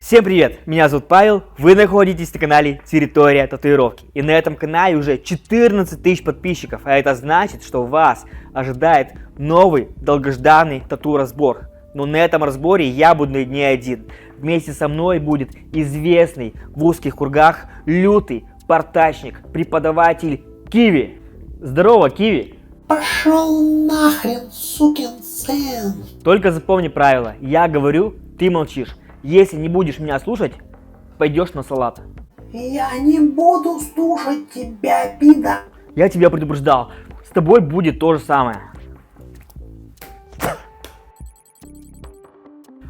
Всем привет! Меня зовут Павел, вы находитесь на канале Территория Татуировки. И на этом канале уже 14 тысяч подписчиков, а это значит, что вас ожидает новый долгожданный тату-разбор. Но на этом разборе я буду не один. Вместе со мной будет известный в узких кругах лютый портачник, преподаватель Киви. Здорово, Киви! Пошел нахрен, сукин сын! Только запомни правило, я говорю, ты молчишь. Если не будешь меня слушать, пойдешь на салат. Я не буду слушать тебя, пида. Я тебя предупреждал, с тобой будет то же самое.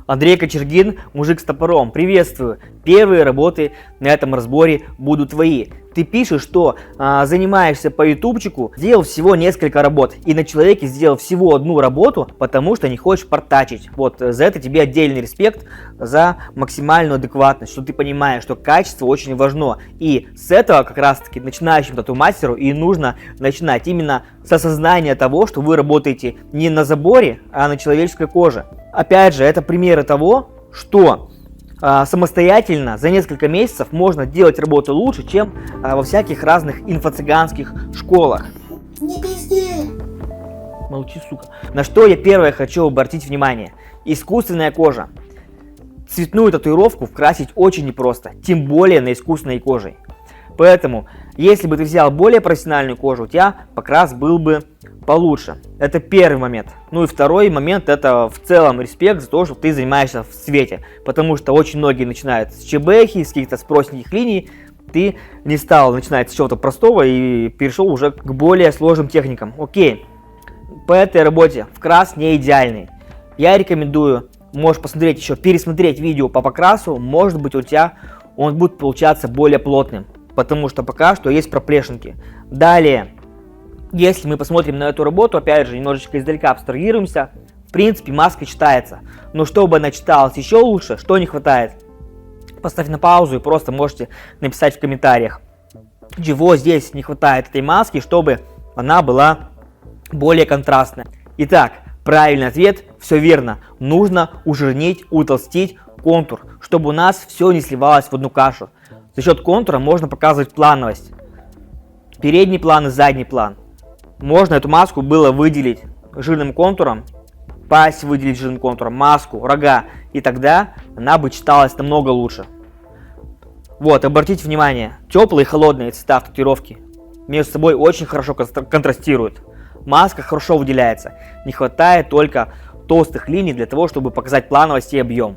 Андрей Кочергин, мужик с топором, приветствую. Первые работы на этом разборе будут твои. Ты пишешь, что занимаешься по ютубчику, сделал всего несколько работ. И на человеке сделал всего одну работу, потому что не хочешь портачить. Вот за это тебе отдельный респект, за максимальную адекватность, что ты понимаешь, что качество очень важно. И с этого как раз таки начинающему тату-мастеру и нужно начинать именно с осознания того, что вы работаете не на заборе, а на человеческой коже. Опять же, это примеры того, что самостоятельно за несколько месяцев можно делать работу лучше, чем во всяких разных инфо-цыганских школах. Не пизди! Молчи, сука. На что я первое хочу обратить внимание. Искусственная кожа. Цветную татуировку вкрасить очень непросто, тем более на искусственной коже. Поэтому, если бы ты взял более профессиональную кожу, у тебя покрас был бы получше. Это первый момент. Ну и второй момент, это в целом респект за то, что ты занимаешься в цвете. Потому что очень многие начинают с чебехи, с каких-то простеньких линий. Ты не стал начинать с чего-то простого и перешел уже к более сложным техникам. Окей. По этой работе вкрас не идеальный. Я рекомендую, можешь посмотреть еще, пересмотреть видео по покрасу. Может быть, у тебя он будет получаться более плотным. Потому что пока что есть проплешинки. Далее, если мы посмотрим на эту работу, опять же, немножечко издалека абстрагируемся, в принципе, маска читается. Но чтобы она читалась еще лучше, что не хватает? Поставь на паузу и просто можете написать в комментариях, чего здесь не хватает этой маски, чтобы она была более контрастная. Итак, правильный ответ, все верно. Нужно ужирнить, утолстить контур, чтобы у нас все не сливалось в одну кашу. За счет контура можно показывать плановость. Передний план и задний план. Можно эту маску было выделить жирным контуром, пасть выделить жирным контуром, маску, рога. И тогда она бы читалась намного лучше. Вот, обратите внимание, теплые и холодные цвета в татуировке между собой очень хорошо контрастируют. Маска хорошо выделяется. Не хватает только толстых линий для того, чтобы показать плановость и объем.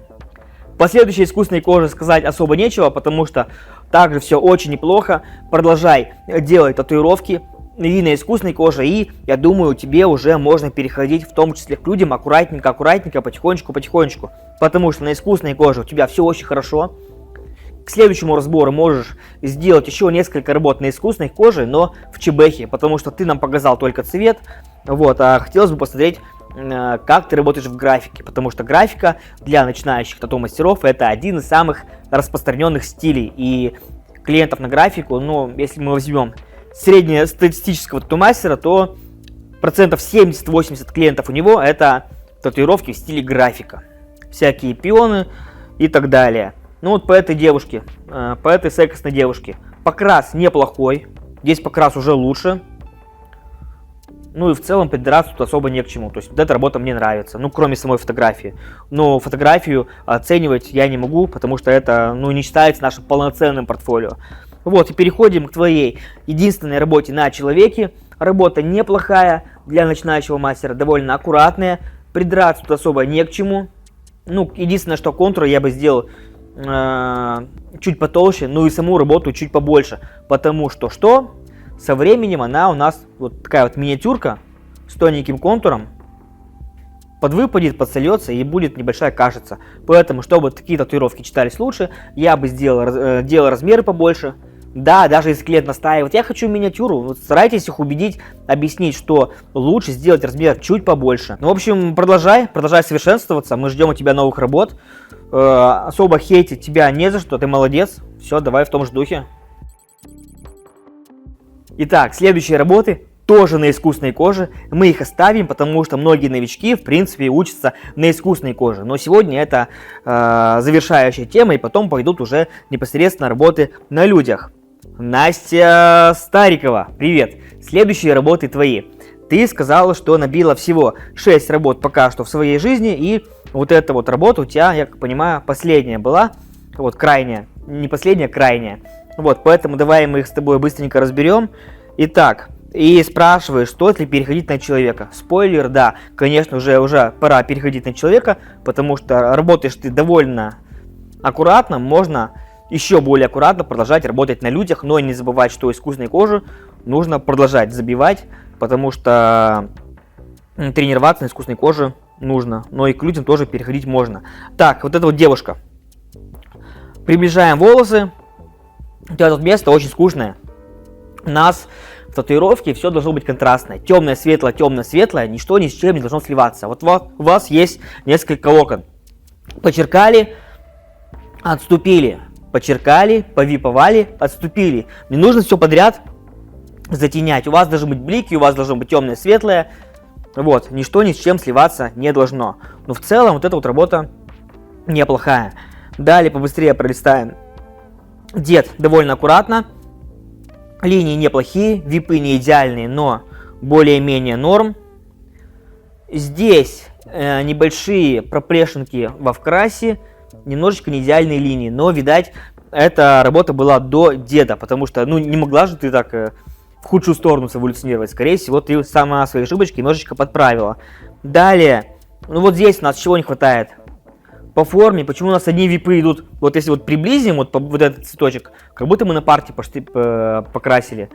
Последующей искусственной коже сказать особо нечего, потому что также все очень неплохо. Продолжай делать татуировки и на искусственной коже, и я думаю, тебе уже можно переходить в том числе к людям аккуратненько, потихонечку. Потому что на искусственной коже у тебя все очень хорошо. К следующему разбору можешь сделать еще несколько работ на искусственной коже, но в чебехе, потому что ты нам показал только цвет. Вот, а хотелось бы посмотреть, как ты работаешь в графике, потому что графика для начинающих тату-мастеров это один из самых распространенных стилей, и клиентов на графику, ну, если мы возьмем среднестатистического тату-мастера, то процентов 70-80 клиентов у него это татуировки в стиле графика, всякие пионы и так далее. Ну вот по этой девушке, по этой секосной девушке, покрас неплохой, здесь покрас уже лучше. Ну и в целом придираться тут особо не к чему. То есть вот эта работа мне нравится, ну кроме самой фотографии. Но фотографию оценивать я не могу, потому что это не считается нашим полноценным портфолио. Вот и переходим к твоей единственной работе на человеке. Работа неплохая для начинающего мастера, довольно аккуратная. Придраться тут особо не к чему. Ну единственное, что контуры я бы сделал чуть потолще, ну и саму работу чуть побольше. Потому что со временем она у нас вот такая вот миниатюрка с тоненьким контуром подвыпадет, подсольется и будет небольшая кашица. Поэтому, чтобы такие татуировки читались лучше, я бы делал размеры побольше. Да, даже если клиент настаивает, я хочу миниатюру, вот старайтесь их убедить, объяснить, что лучше сделать размер чуть побольше. Ну, в общем, продолжай совершенствоваться, мы ждем от тебя новых работ. Особо хейтить тебя не за что, ты молодец. Все, давай в том же духе. Итак, следующие работы тоже на искусственной коже. Мы их оставим, потому что многие новички, в принципе, учатся на искусственной коже. Но сегодня это завершающая тема, и потом пойдут уже непосредственно работы на людях. Настя Старикова, привет. Следующие работы твои. Ты сказала, что набила всего 6 работ пока что в своей жизни, и вот эта вот работа у тебя, я как понимаю, последняя была, вот крайняя, не последняя, крайняя. Вот, поэтому давай мы их с тобой быстренько разберем. Итак, и спрашиваешь, стоит ли переходить на человека. Спойлер, да, конечно, уже пора переходить на человека, потому что работаешь ты довольно аккуратно, можно еще более аккуратно продолжать работать на людях, но не забывать, что искусственной кожу нужно продолжать забивать, потому что тренироваться на искусственной коже нужно, но и к людям тоже переходить можно. Так, вот эта вот девушка. Приближаем волосы. У тебя тут место очень скучное. У нас в татуировке все должно быть контрастное. Темное, светлое, ничто ни с чем не должно сливаться. Вот у вас есть несколько локон. Подчеркали, отступили. Подчеркали, повиповали, отступили. Не нужно все подряд затенять. У вас должны быть блики, у вас должно быть темное, светлое. Вот, ничто ни с чем сливаться не должно. Но в целом вот эта вот работа неплохая. Далее побыстрее пролистаем. Дед довольно аккуратно. Линии неплохие, випы не идеальные, но более-менее норм. Здесь небольшие проплешинки во вкрасе, немножечко не идеальные линии, но, видать, эта работа была до деда, потому что, ну, не могла же ты так в худшую сторону эволюционировать. Скорее всего, ты сама свои ошибочки немножечко подправила. Далее, ну вот здесь у нас чего не хватает? По форме, почему у нас одни випы идут, вот если вот приблизим вот этот цветочек, как будто мы на парте покрасили.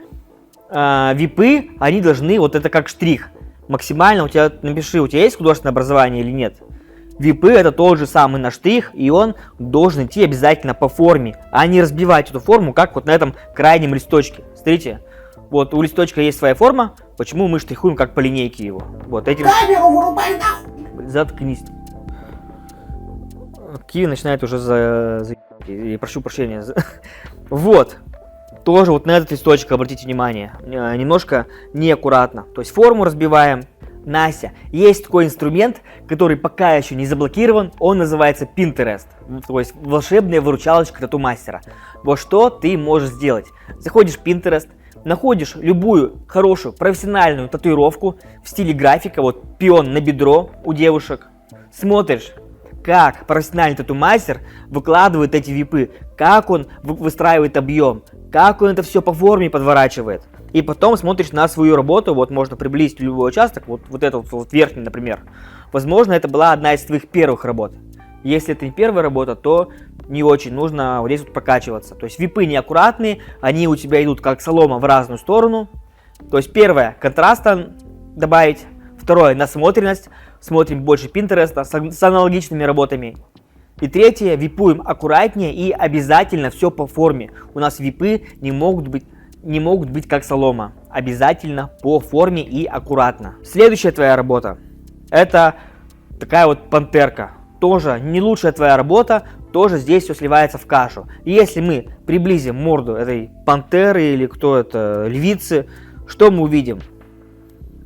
Випы, они должны, вот это как штрих. Максимально у тебя, напиши, у тебя есть художественное образование или нет. Випы это тот же самый наш штрих, и он должен идти обязательно по форме, а не разбивать эту форму, как вот на этом крайнем листочке. Смотрите, вот у листочка есть своя форма, почему мы штрихуем как по линейке его. Вот этим... Камеру вырубай нахуй! Заткнись. Киви начинает уже и прошу прощения. Вот. Тоже вот на этот листочек обратите внимание. Немножко неаккуратно. То есть форму разбиваем. Настя, есть такой инструмент, который пока еще не заблокирован. Он называется Pinterest. То есть волшебная выручалочка тату-мастера. Вот что ты можешь сделать. Заходишь в Pinterest, находишь любую хорошую профессиональную татуировку в стиле графика. Вот пион на бедро у девушек. Смотришь, как профессиональный тату-мастер выкладывает эти випы, как он выстраивает объем, как он это все по форме подворачивает. И потом смотришь на свою работу, вот можно приблизить любой участок, вот этот вот верхний, например. Возможно, это была одна из твоих первых работ. Если это не первая работа, то не очень нужно вот здесь вот прокачиваться. То есть випы неаккуратные, они у тебя идут как солома в разную сторону. То есть первое, контраста добавить. Второе, насмотренность. Смотрим больше Пинтереста с аналогичными работами. И третье, випуем аккуратнее и обязательно все по форме. У нас випы не могут быть как солома. Обязательно по форме и аккуратно. Следующая твоя работа. Это такая вот пантерка. Тоже не лучшая твоя работа. Тоже здесь все сливается в кашу. И если мы приблизим морду этой пантеры или кто это, львицы, что мы увидим?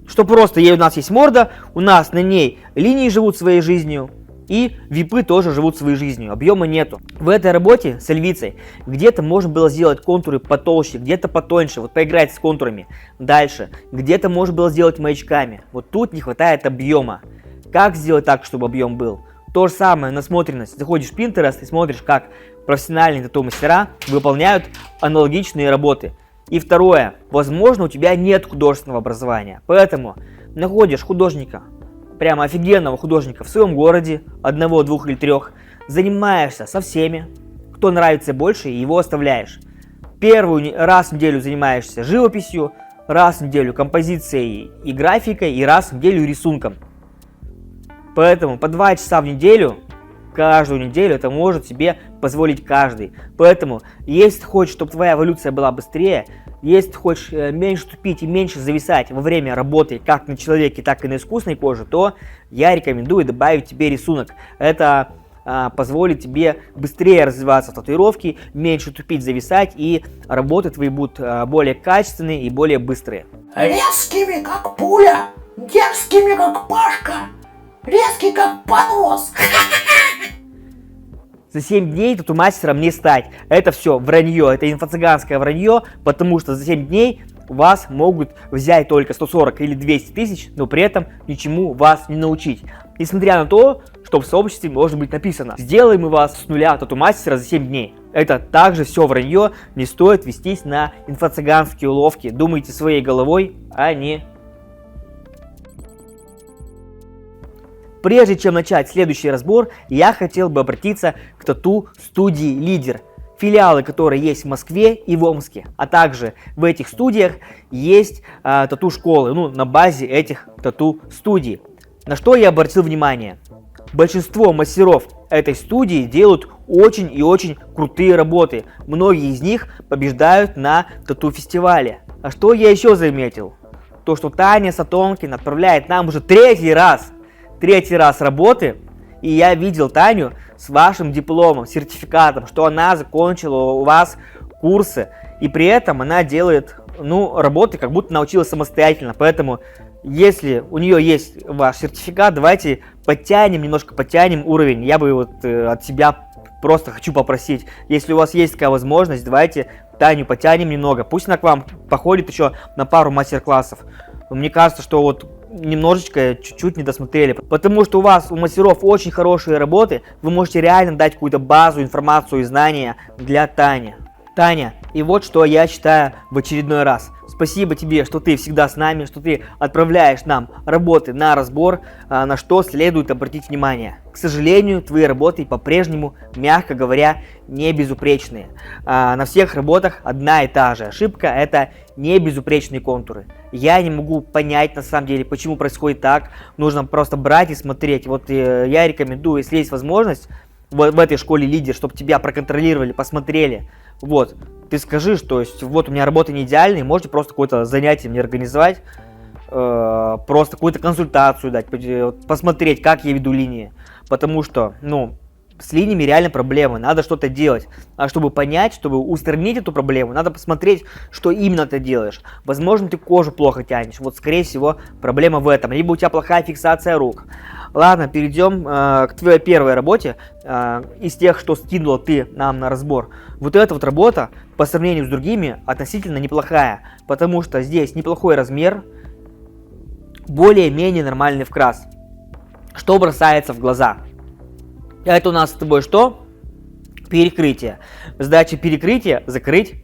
Что просто у нас есть морда, у нас на ней линии живут своей жизнью, и випы тоже живут своей жизнью, объема нету. В этой работе с львицей где-то можно было сделать контуры потолще, где-то потоньше, вот поиграть с контурами. Дальше, где-то можно было сделать маячками, вот тут не хватает объема. Как сделать так, чтобы объем был? То же самое, насмотренность. Заходишь в Pinterest и смотришь, как профессиональные тату-мастера выполняют аналогичные работы. И второе, возможно, у тебя нет художественного образования, поэтому находишь художника, прямо офигенного художника в своем городе, одного, двух или трех, занимаешься со всеми, кто нравится больше, и его оставляешь. Первый раз в неделю занимаешься живописью, раз в неделю композицией и графикой, и раз в неделю рисунком. Поэтому по 2 часа в неделю, каждую неделю, это может себе позволить каждый. Поэтому, если ты хочешь, чтобы твоя эволюция была быстрее, если ты хочешь меньше тупить и меньше зависать во время работы как на человеке, так и на искусственной коже, то я рекомендую добавить тебе рисунок. Это позволит тебе быстрее развиваться в татуировке, меньше тупить, зависать, и работы твои будут более качественные и более быстрые. Резкими, как пуля, дерзкими, как Пашка, резкий, как понос. За 7 дней тату-мастером не стать. Это все вранье, это инфо-цыганское вранье, потому что за 7 дней вас могут взять только 140 или 200 тысяч, но при этом ничему вас не научить. Несмотря на то, что в сообществе может быть написано: сделаем мы вас с нуля тату-мастера за 7 дней. Это также все вранье, не стоит вестись на инфо-цыганские уловки. Думайте своей головой, а не... Прежде чем начать следующий разбор, я хотел бы обратиться к тату-студии «Лидер», филиалы которой есть в Москве и в Омске, а также в этих студиях есть тату-школы, на базе этих тату-студий. На что я обратил внимание? Большинство мастеров этой студии делают очень и очень крутые работы. Многие из них побеждают на тату-фестивале. А что я еще заметил? То, что Таня Сатонкина отправляет нам уже третий раз работы, и я видел Таню с вашим дипломом, сертификатом, что она закончила у вас курсы, и при этом она делает, работы, как будто научилась самостоятельно. Поэтому, если у нее есть ваш сертификат, давайте немножко подтянем уровень. Я бы от себя просто хочу попросить, если у вас есть такая возможность, давайте Таню подтянем немного. Пусть она к вам походит еще на пару мастер-классов. Мне кажется, что немножечко, чуть-чуть не досмотрели. Потому что у мастеров очень хорошие работы, вы можете реально дать какую-то базу, информацию и знания для Тани. Таня, и вот что я считаю в очередной раз. Спасибо тебе, что ты всегда с нами, что ты отправляешь нам работы на разбор, на что следует обратить внимание. К сожалению, твои работы по-прежнему, мягко говоря, не безупречные. На всех работах одна и та же ошибка – это не безупречные контуры. Я не могу понять, на самом деле, почему происходит так. Нужно просто брать и смотреть. Я рекомендую, если есть возможность, в этой школе «Лидер», чтобы тебя проконтролировали, посмотрели. Ты скажи, что у меня работа не идеальная, можете просто какое-то занятие мне организовать, просто какую-то консультацию дать, посмотреть, как я веду линии. Потому что, с линиями реально проблемы, надо что-то делать. А чтобы понять, чтобы устранить эту проблему, надо посмотреть, что именно ты делаешь. Возможно, ты кожу плохо тянешь, скорее всего, проблема в этом. Либо у тебя плохая фиксация рук. Ладно, перейдем к твоей первой работе, из тех, что скинула ты нам на разбор. Эта работа, по сравнению с другими, относительно неплохая, потому что здесь неплохой размер, более-менее нормальный вкрас. Что бросается в глаза? Это у нас с тобой что? Перекрытие. Задача перекрытия – закрыть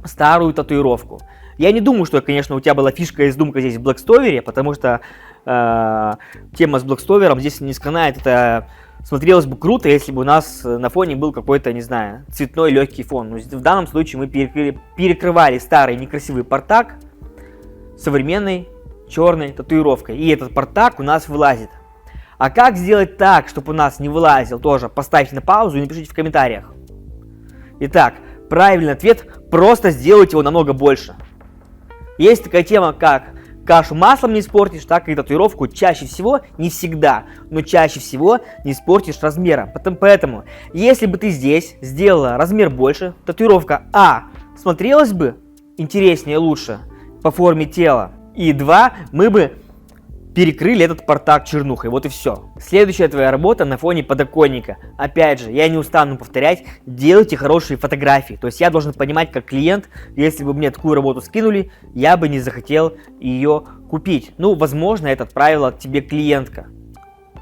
старую татуировку. Я не думаю, что, конечно, у тебя была фишка и издумка здесь в Blackstover, потому что тема с Blackstover здесь не сканает. Это смотрелось бы круто, если бы у нас на фоне был какой-то, не знаю, цветной легкий фон. Но в данном случае мы перекрывали старый некрасивый портак современной черной татуировкой. И этот портак у нас вылазит. А как сделать так, чтобы у нас не вылазил, тоже поставьте на паузу и напишите в комментариях. Итак, правильный ответ – просто сделайте его намного больше. Есть такая тема, как кашу маслом не испортишь, так и татуировку чаще всего, не всегда, но чаще всего не испортишь размером. Поэтому, если бы ты здесь сделала размер больше, татуировка смотрелась бы интереснее, лучше по форме тела, и мы бы перекрыли этот портак чернухой, и все. Следующая твоя работа на фоне подоконника. Опять же, я не устану повторять, делайте хорошие фотографии. То есть я должен понимать, как клиент, если бы мне такую работу скинули, я бы не захотел ее купить. Возможно, это отправила тебе клиентка.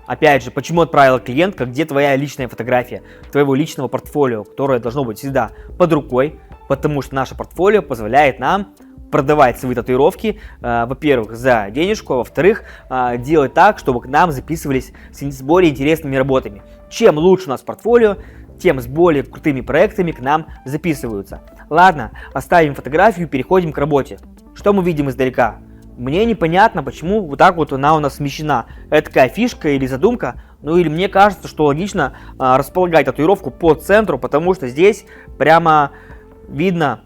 Опять же, почему отправила клиентка, где твоя личная фотография, твоего личного портфолио, которое должно быть всегда под рукой, потому что наше портфолио позволяет нам продавать свои татуировки, во-первых, за денежку, а во-вторых, делать так, чтобы к нам записывались с более интересными работами. Чем лучше у нас портфолио, тем с более крутыми проектами к нам записываются. Ладно, оставим фотографию, переходим к работе. Что мы видим издалека? Мне непонятно, почему так она у нас смещена. Это такая фишка или задумка, или мне кажется, что логично располагать татуировку по центру, потому что здесь прямо видно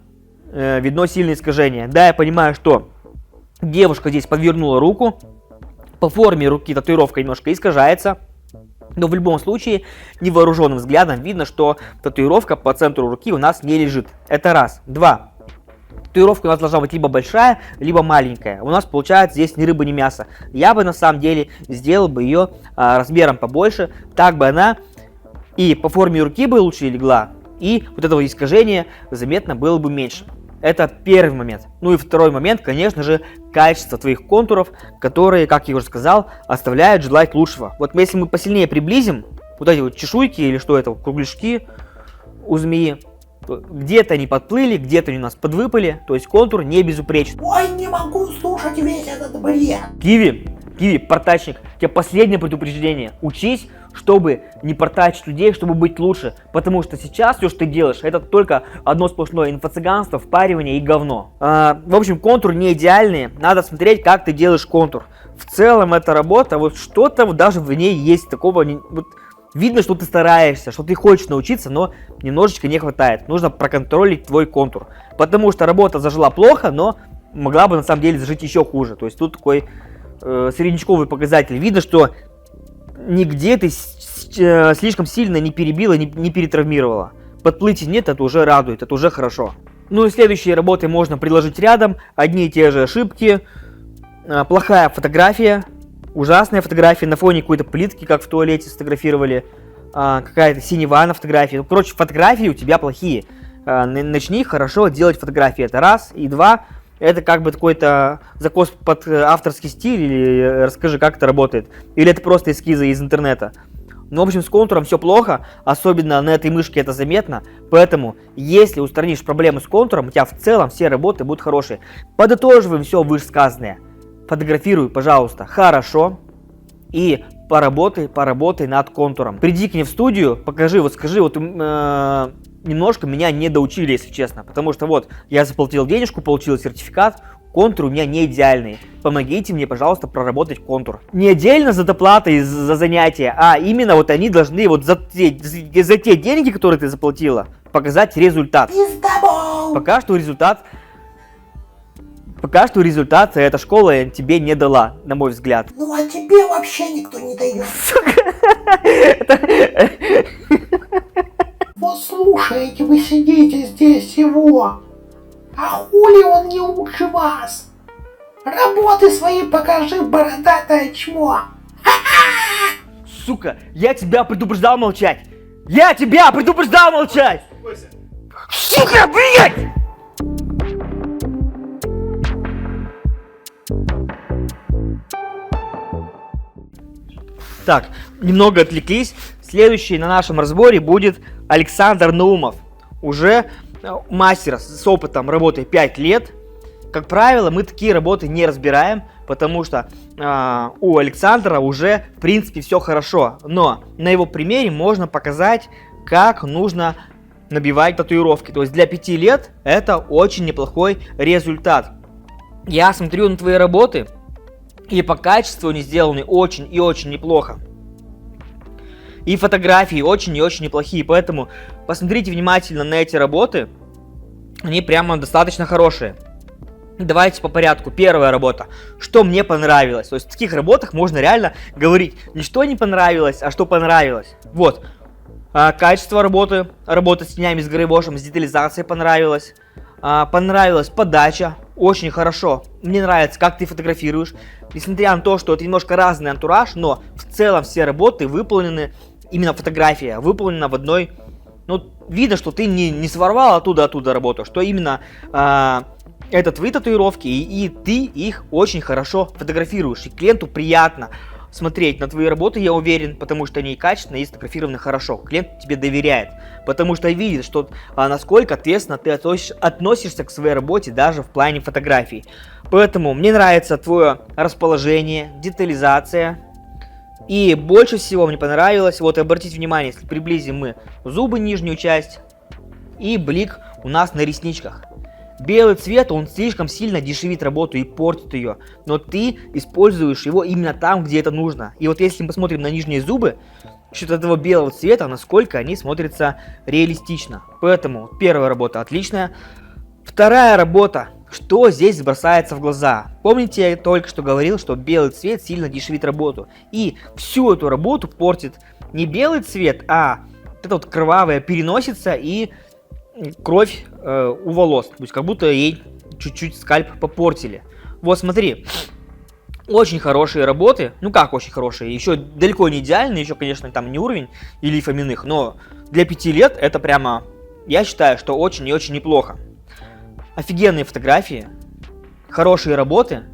сильное искажение. Да, я понимаю, что девушка здесь подвернула руку, по форме руки татуировка немножко искажается, Но в любом случае, невооруженным взглядом видно, что татуировка по центру руки у нас не лежит. Это раз. Два. Татуировка у нас должна быть либо большая, либо маленькая. У нас получается здесь ни рыба, ни мясо. Я бы на самом деле сделал бы ее размером побольше. Так бы она и по форме руки бы лучше легла. И вот этого искажения заметно было бы меньше. Это первый момент. Ну и второй момент, конечно же, качество твоих контуров, которые, как я уже сказал, оставляют желать лучшего. Вот если мы посильнее приблизим вот эти вот чешуйки или что это, кругляшки у змеи, где-то они подплыли, где-то они у нас подвыпали, то есть контур не безупречен. Ой, не могу слушать весь этот бред. Киви, портачник, у тебя последнее предупреждение. Учись, чтобы не портачить людей, чтобы быть лучше. Потому что сейчас все, что ты делаешь, это только одно сплошное инфо-цыганство, впаривание и говно. В общем, контур не идеальный, надо смотреть, как ты делаешь контур. В целом, эта работа, вот что-то вот даже в ней есть такого... Вот, видно, что ты стараешься, что ты хочешь научиться, но немножечко не хватает. Нужно проконтролить твой контур. Потому что работа зажила плохо, но могла бы на самом деле зажить еще хуже. То есть тут такой среднячковый показатель. Видно, что нигде ты слишком сильно не перебила, не перетравмировала. Подплытий нет, это уже радует, это уже хорошо. Ну и следующие работы можно приложить рядом. Одни и те же ошибки. Плохая фотография. Ужасная фотография на фоне какой-то плитки, как в туалете сфотографировали. Какая-то синева на фотографии. Ну, короче, фотографии у тебя плохие. Начни хорошо делать фотографии. Это раз. И два. Это как бы какой-то закос под авторский стиль, или расскажи, как это работает. Или это просто эскизы из интернета. Ну, в общем, с контуром все плохо, особенно на этой мышке это заметно. Поэтому, если устранишь проблемы с контуром, у тебя в целом все работы будут хорошие. Подытоживаем все вышесказанное. Фотографируй, пожалуйста, хорошо. И поработай над контуром. Приди к ней в студию, покажи, вот скажи, вот немножко меня не доучили, если честно. Потому что вот, я заплатил денежку, получил сертификат, контур у меня не идеальный. Помогите мне, пожалуйста, проработать контур. Не отдельно за доплатой за занятия, а именно вот они должны вот за те деньги, которые ты заплатила, показать результат. Пока что результат эта школа тебе не дала, на мой взгляд. Ну а тебе вообще никто не дает. Вот слушаете, вы сидите здесь его. А хули он не лучше вас? Работы свои покажи, бородатое чмо. Сука, я тебя предупреждал молчать. Сука, блядь! Так, немного отвлеклись. Следующий на нашем разборе будет Александр Наумов. Уже мастер с опытом работы 5 лет. Как правило, мы такие работы не разбираем, потому что у Александра уже, в принципе, все хорошо. Но на его примере можно показать, как нужно набивать татуировки. То есть для 5 лет это очень неплохой результат. Я смотрю на твои работы, и по качеству они сделаны очень и очень неплохо. И фотографии очень и очень неплохие, поэтому посмотрите внимательно на эти работы, они прямо достаточно хорошие. Давайте по порядку. Первая работа. Что мне понравилось? То есть в таких работах можно реально говорить не что не понравилось, а что понравилось. Вот. Качество работы, работа с тенями, с грейвошем, с детализацией понравилось. Понравилась подача, очень хорошо. Мне нравится, как ты фотографируешь. Несмотря на то, что это немножко разный антураж, но в целом все работы выполнены, именно фотография выполнена в одной. Ну, видно, что ты не своровал оттуда работу, что именно это твои татуировки, и ты их очень хорошо фотографируешь. И клиенту приятно смотреть на твои работы, я уверен, потому что они качественные и сфотографированы хорошо. Клиент тебе доверяет, потому что видит, что насколько ответственно ты относишься к своей работе даже в плане фотографий. Поэтому мне нравится твое расположение, детализация. И больше всего мне понравилось, вот обратите внимание, если приблизим мы зубы, нижнюю часть, и блик у нас на ресничках. Белый цвет, он слишком сильно дешевит работу и портит ее, но ты используешь его именно там, где это нужно. И вот если мы посмотрим на нижние зубы, счет этого белого цвета, насколько они смотрятся реалистично. Поэтому первая работа отличная. Вторая работа. Что здесь бросается в глаза? Помните, я только что говорил, что белый цвет сильно дешевит работу. И всю эту работу портит не белый цвет, а вот это вот кровавая переносится и кровь у волос. То есть как будто ей чуть-чуть скальп попортили. Вот смотри, очень хорошие работы, ну как очень хорошие, еще далеко не идеальные, еще, конечно, там не уровень Ильи Фоминых, но для 5 лет это прямо, я считаю, что очень и очень неплохо. Офигенные фотографии, хорошие работы,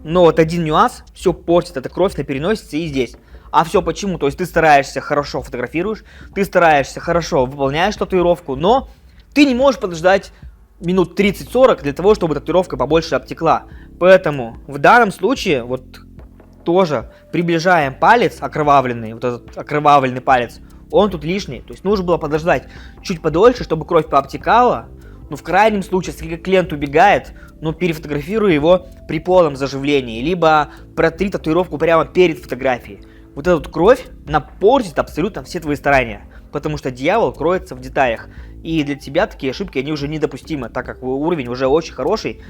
но вот один нюанс, все портит, эта кровь на переносице и здесь. А все почему? То есть ты стараешься хорошо фотографируешь, ты стараешься хорошо выполняешь татуировку, но ты не можешь подождать минут 30-40 для того, чтобы татуировка побольше обтекла. Поэтому в данном случае вот тоже приближаем палец окровавленный, вот этот окровавленный палец, он тут лишний. То есть нужно было подождать чуть подольше, чтобы кровь пообтекала. Ну, в крайнем случае, если клиент убегает, ну, перефотографируй его при полном заживлении, либо протри татуировку прямо перед фотографией. Вот эту вот кровь напортит абсолютно все твои старания, потому что дьявол кроется в деталях. И для тебя такие ошибки, они уже недопустимы, так как уровень уже очень хороший.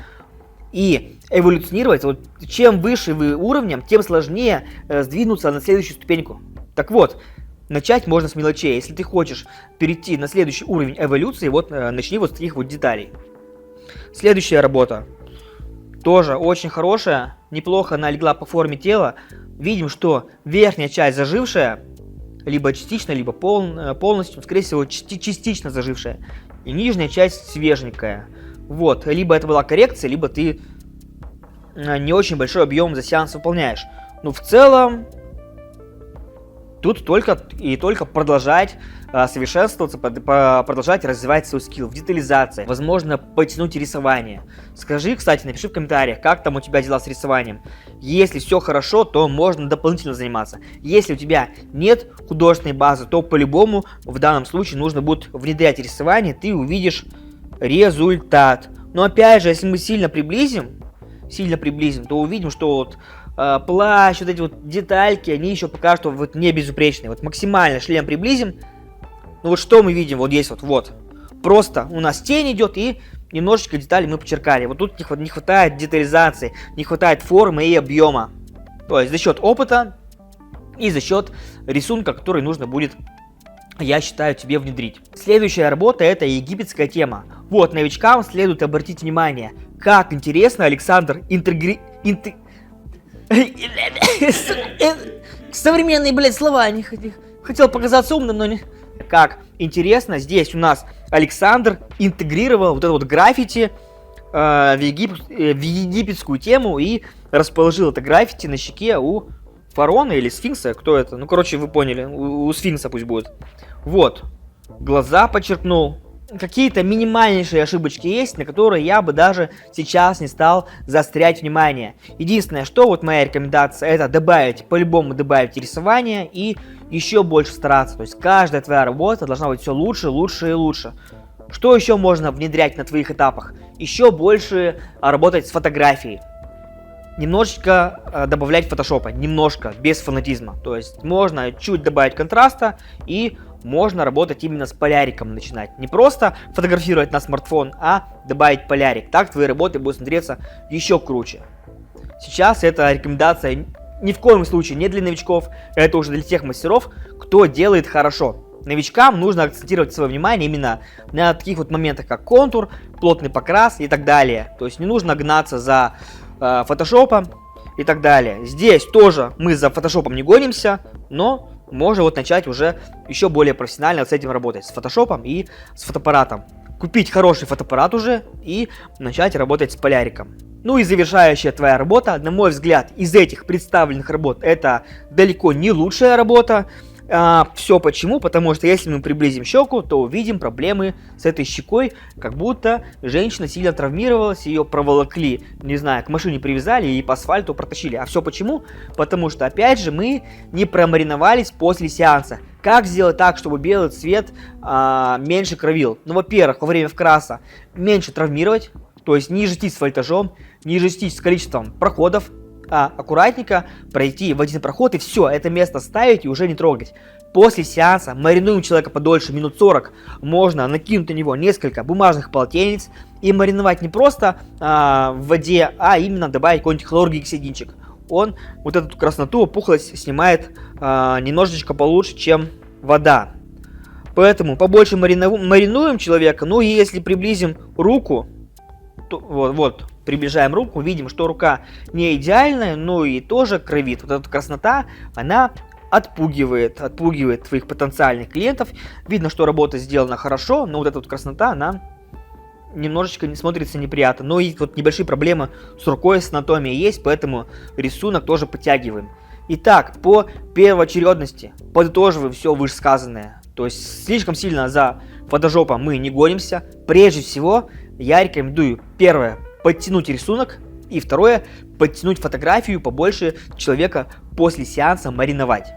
И эволюционировать, вот чем выше вы уровнем, тем сложнее сдвинуться на следующую ступеньку. Так вот, начать можно с мелочей. Если ты хочешь перейти на следующий уровень эволюции, вот начни вот с таких вот деталей. Следующая работа. Тоже очень хорошая, неплохо она легла по форме тела. Видим, что верхняя часть зажившая, либо частично, либо полностью, скорее всего, частично зажившая. И нижняя часть свеженькая. Вот, либо это была коррекция, либо ты не очень большой объем за сеанс выполняешь. Но в целом, тут только продолжать совершенствоваться, продолжать развивать свой скилл в детализации, возможно, потянуть рисование. Скажи, кстати, напиши в комментариях, как там у тебя дела с рисованием. Если все хорошо, то можно дополнительно заниматься. Если у тебя нет художественной базы, то по-любому в данном случае нужно будет внедрять рисование, ты увидишь результат. Но опять же, если мы сильно приблизим, то увидим, что вот плащ, вот эти вот детальки, они еще пока что вот не безупречные. Вот максимально шлем приблизим. Ну вот что мы видим вот здесь вот. Просто у нас тень идет и немножечко деталей мы подчеркали. Вот тут не хватает детализации, не хватает формы и объема. То есть за счет опыта и за счет рисунка, который нужно будет, я считаю, тебе внедрить. Следующая работа — это египетская тема. Вот, новичкам следует обратить внимание, как интересно Александр современные, блядь, слова, не хотел показаться умным, но не... Как интересно, здесь у нас Александр интегрировал вот это вот граффити в египетскую тему и расположил это граффити на щеке у фараона или сфинкса, кто это? Ну, короче, вы поняли, у сфинкса пусть будет. Вот, глаза подчеркнул. Какие-то минимальнейшие ошибочки есть, на которые я бы даже сейчас не стал заострять внимание. Единственное, что вот моя рекомендация, это добавить, по-любому добавить рисование и еще больше стараться. То есть каждая твоя работа должна быть все лучше, лучше и лучше. Что еще можно внедрять на твоих этапах? Еще больше работать с фотографией. Немножечко добавлять фотошопа, немножко, без фанатизма. То есть можно чуть добавить контраста и можно работать именно с поляриком начинать. Не просто фотографировать на смартфон, а добавить полярик. Так твои работы будут смотреться еще круче. Сейчас эта рекомендация ни в коем случае не для новичков, это уже для тех мастеров, кто делает хорошо. Новичкам нужно акцентировать свое внимание именно на таких вот моментах, как контур, плотный покрас и так далее. То есть не нужно гнаться за фотошопом и так далее. Здесь тоже мы за фотошопом не гонимся, но можно вот начать уже еще более профессионально с этим работать, с фотошопом и с фотоаппаратом. Купить хороший фотоаппарат уже и начать работать с поляриком. Ну и завершающая твоя работа, на мой взгляд, из этих представленных работ это далеко не лучшая работа. Все почему? Потому что если мы приблизим щеку, то увидим проблемы с этой щекой, как будто женщина сильно травмировалась, ее проволокли, не знаю, к машине привязали и по асфальту протащили. А все почему? Потому что, опять же, мы не промариновались после сеанса. Как сделать так, чтобы белый цвет меньше кровил? Ну, во-первых, во время вкраса меньше травмировать, то есть не жестить с вольтажом, не жестить с количеством проходов, а аккуратненько пройти в один проход и все, это место ставить и уже не трогать. После сеанса маринуем человека подольше, минут 40, можно накинуть на него несколько бумажных полотенец и мариновать не просто в воде, а именно добавить какой-нибудь хлоргексидинчик. он вот эту красноту, опухлость снимает немножечко получше, чем вода. Поэтому побольше маринуем человека. Ну и если приблизим руку, то, вот, приближаем руку, видим, что рука не идеальная, но и тоже кровит. Вот эта краснота, она отпугивает твоих потенциальных клиентов. Видно, что работа сделана хорошо, но вот эта вот краснота, она немножечко не смотрится неприятно. Но и вот небольшие проблемы с рукой, с анатомией есть, поэтому рисунок тоже подтягиваем. Итак, по первоочередности подытоживаем все вышесказанное. То есть слишком сильно за фотошопом мы не гонимся. Прежде всего, я рекомендую, первое, подтянуть рисунок, и второе, подтянуть фотографию побольше человека после сеанса мариновать.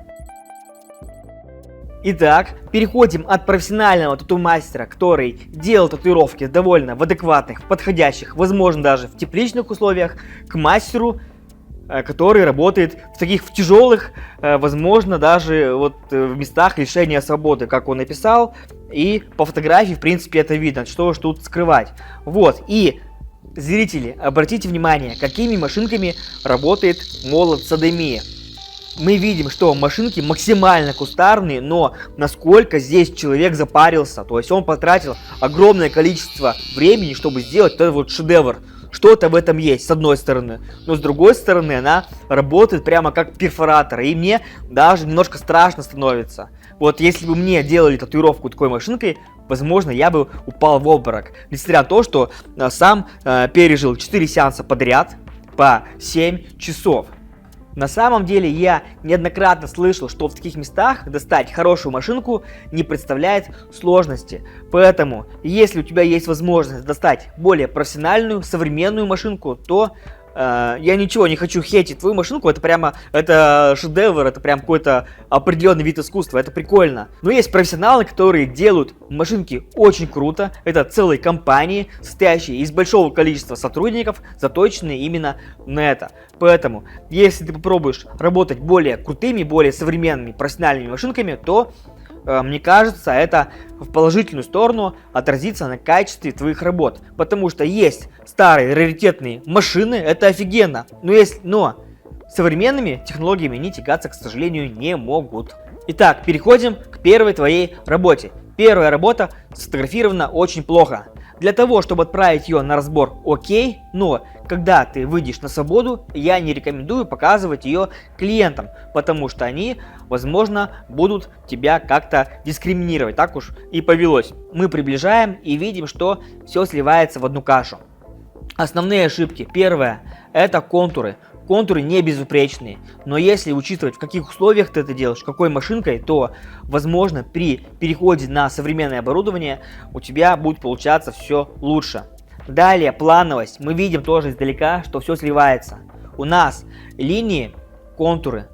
Итак, переходим от профессионального тату-мастера, который делал татуировки довольно в адекватных, подходящих, возможно даже в тепличных условиях, к мастеру, который работает в таких в тяжелых, возможно даже вот в местах лишения свободы, как он написал, и по фотографии в принципе это видно, что уж тут скрывать. Вот, и зрители, обратите внимание, какими машинками работает молот садомии. Мы видим, что машинки максимально кустарные, но насколько здесь человек запарился, то есть он потратил огромное количество времени, чтобы сделать этот вот шедевр. Что-то в этом есть, с одной стороны, но с другой стороны она работает прямо как перфоратор, и мне даже немножко страшно становится. Вот если бы мне делали татуировку такой машинкой, возможно, я бы упал в обморок, несмотря на то, что сам пережил 4 сеанса подряд по 7 часов. На самом деле я неоднократно слышал, что в таких местах достать хорошую машинку не представляет сложности. Поэтому, если у тебя есть возможность достать более профессиональную, современную машинку, то я ничего не хочу хейтить твою машинку, это шедевр, это прям какой-то определенный вид искусства, это прикольно. Но есть профессионалы, которые делают машинки очень круто, это целые компании, состоящие из большого количества сотрудников, заточенные именно на это. Поэтому, если ты попробуешь работать более крутыми, более современными, профессиональными машинками, то мне кажется, это в положительную сторону отразится на качестве твоих работ. Потому что есть старые раритетные машины, это офигенно. Но современными технологиями они тягаться, к сожалению, не могут. Итак, переходим к первой твоей работе. Первая работа сфотографирована очень плохо. Для того, чтобы отправить ее на разбор, окей, но когда ты выйдешь на свободу, я не рекомендую показывать ее клиентам, потому что они, возможно, будут тебя как-то дискриминировать. Так уж и повелось. Мы приближаем и видим, что все сливается в одну кашу. Основные ошибки. Первое – это контуры. Контуры не безупречные, но если учитывать, в каких условиях ты это делаешь, какой машинкой, то, возможно, при переходе на современное оборудование у тебя будет получаться все лучше. Далее, плановость. Мы видим тоже издалека, что все сливается. У нас линии, контуры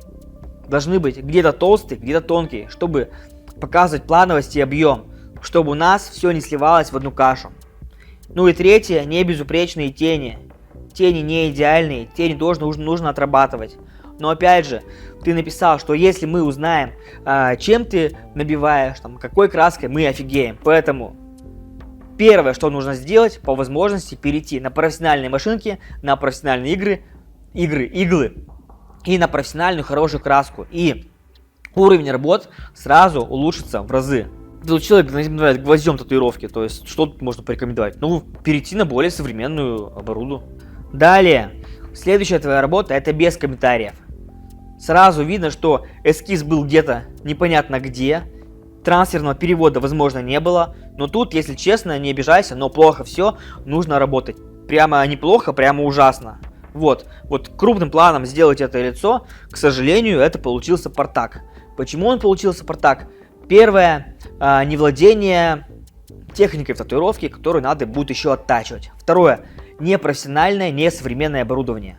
должны быть где-то толстые, где-то тонкие, чтобы показывать плановость и объем, чтобы у нас все не сливалось в одну кашу. Ну и третье, не безупречные тени. Тени не идеальные, тени тоже нужно отрабатывать. Но опять же, ты написал, что если мы узнаем, чем ты набиваешь, какой краской, мы офигеем. Поэтому первое, что нужно сделать, по возможности перейти на профессиональные машинки, на профессиональные иглы и на профессиональную хорошую краску. И уровень работ сразу улучшится в разы. Тут человек называет гвоздем татуировки, то есть что тут можно порекомендовать? Ну, перейти на более современную оборудование. Далее, следующая твоя работа, это без комментариев. Сразу видно, что эскиз был где-то непонятно где, трансферного перевода, возможно, не было, но тут, если честно, не обижайся, но плохо все, нужно работать. Прямо неплохо, прямо ужасно. Вот крупным планом сделать это лицо, к сожалению, это получился портак. Почему он получился портак? Первое, невладение техникой татуировки, которую надо будет еще оттачивать. Второе, непрофессиональное, несовременное оборудование.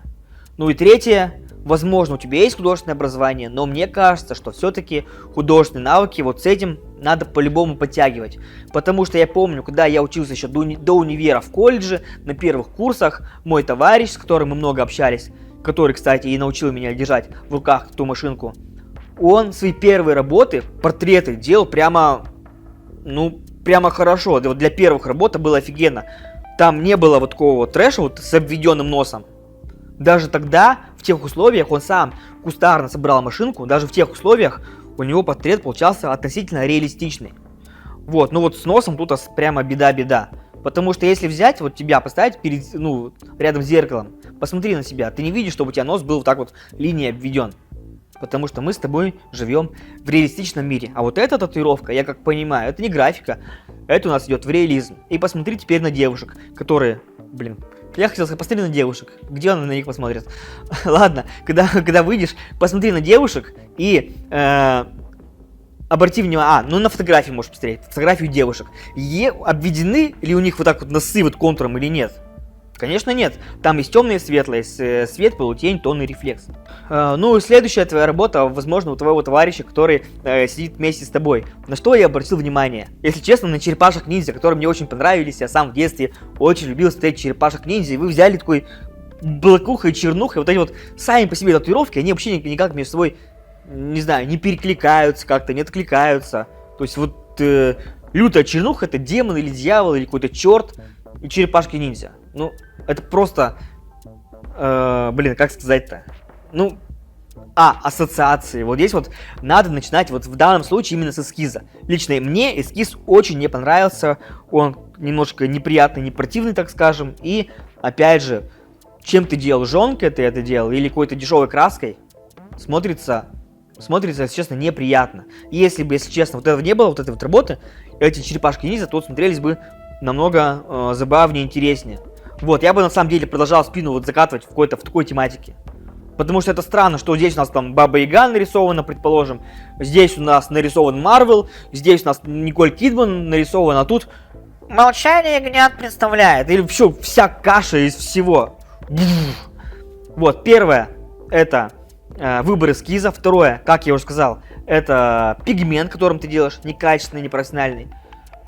Ну и третье, возможно, у тебя есть художественное образование, но мне кажется, что все-таки художественные навыки вот с этим надо по-любому подтягивать. Потому что я помню, когда я учился еще до универа в колледже, на первых курсах, мой товарищ, с которым мы много общались, который, кстати, и научил меня держать в руках ту машинку, он свои первые работы, портреты делал прямо хорошо. Вот для первых работ было офигенно. Там не было вот такого вот трэша вот с обведенным носом. Даже тогда, в тех условиях, он сам кустарно собрал машинку, даже в тех условиях у него портрет получался относительно реалистичный. Вот, ну вот с носом тут прямо беда-беда. Потому что если взять, вот тебя поставить перед, ну, рядом с зеркалом, посмотри на себя, ты не видишь, чтобы у тебя нос был вот так вот линией обведен. Потому что мы с тобой живем в реалистичном мире. А вот эта татуировка, я как понимаю, это не графика, это у нас идет в реализм. И посмотри теперь на девушек, которые, блин, я хотел сказать, посмотри на девушек. Где он на них посмотрит? Ладно, когда выйдешь, посмотри на девушек и обрати внимание, ну на фотографии можешь посмотреть, фотографию девушек. Обведены ли у них вот так вот носы вот контуром или нет? Конечно нет. Там есть темные и светлые, свет, полутень, тон и рефлекс. Ну и следующая твоя работа, возможно, у твоего товарища, который сидит вместе с тобой. На что я обратил внимание? Если честно, на черепашек-ниндзя, которые мне очень понравились. Я сам в детстве очень любил смотреть черепашек-ниндзя. И вы взяли такой блокухой, чернухой, вот эти вот сами по себе татуировки, они вообще никак между собой, не знаю, не перекликаются как-то, не откликаются. То есть вот лютая чернуха — это демон или дьявол, или какой-то черт, и черепашки-ниндзя. Ну, это просто, блин, как сказать-то? Ну, ассоциации. Вот здесь вот надо начинать вот в данном случае именно с эскиза. Лично мне эскиз очень не понравился. Он немножко неприятный, не противный, так скажем. И, опять же, чем ты делал? Жонкой ты это делал или какой-то дешевой краской? Смотрится, если честно, неприятно. И если бы, если честно, вот этого не было, вот этой вот работы, эти черепашки-ниндзя тут смотрелись бы намного забавнее, интереснее. Вот, я бы на самом деле продолжал спину вот закатывать в такой тематике. Потому что это странно, что здесь у нас там Баба Яга нарисована, предположим. Здесь у нас нарисован Марвел. Здесь у нас Николь Кидман нарисована, а тут Молчание ягнят представляет. Или вообще вся каша из всего. Вот, первое, это выбор эскиза. Второе, как я уже сказал, это пигмент, которым ты делаешь, некачественный, непрофессиональный.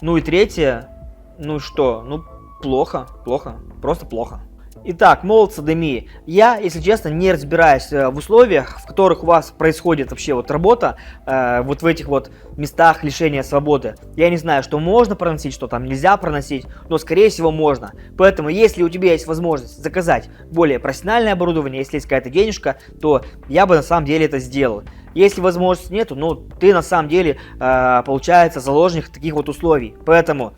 Ну и третье, ну что, ну плохо, просто плохо. Итак, молот садомии. Я, если честно, не разбираюсь в условиях, в которых у вас происходит вообще вот работа, вот в этих вот местах лишения свободы. Я не знаю, что можно проносить, что там нельзя проносить, но скорее всего можно. Поэтому, если у тебя есть возможность заказать более профессиональное оборудование, если есть какая-то денежка, то я бы на самом деле это сделал. Если возможности нету, ну ты на самом деле, получается, заложник таких вот условий. Поэтому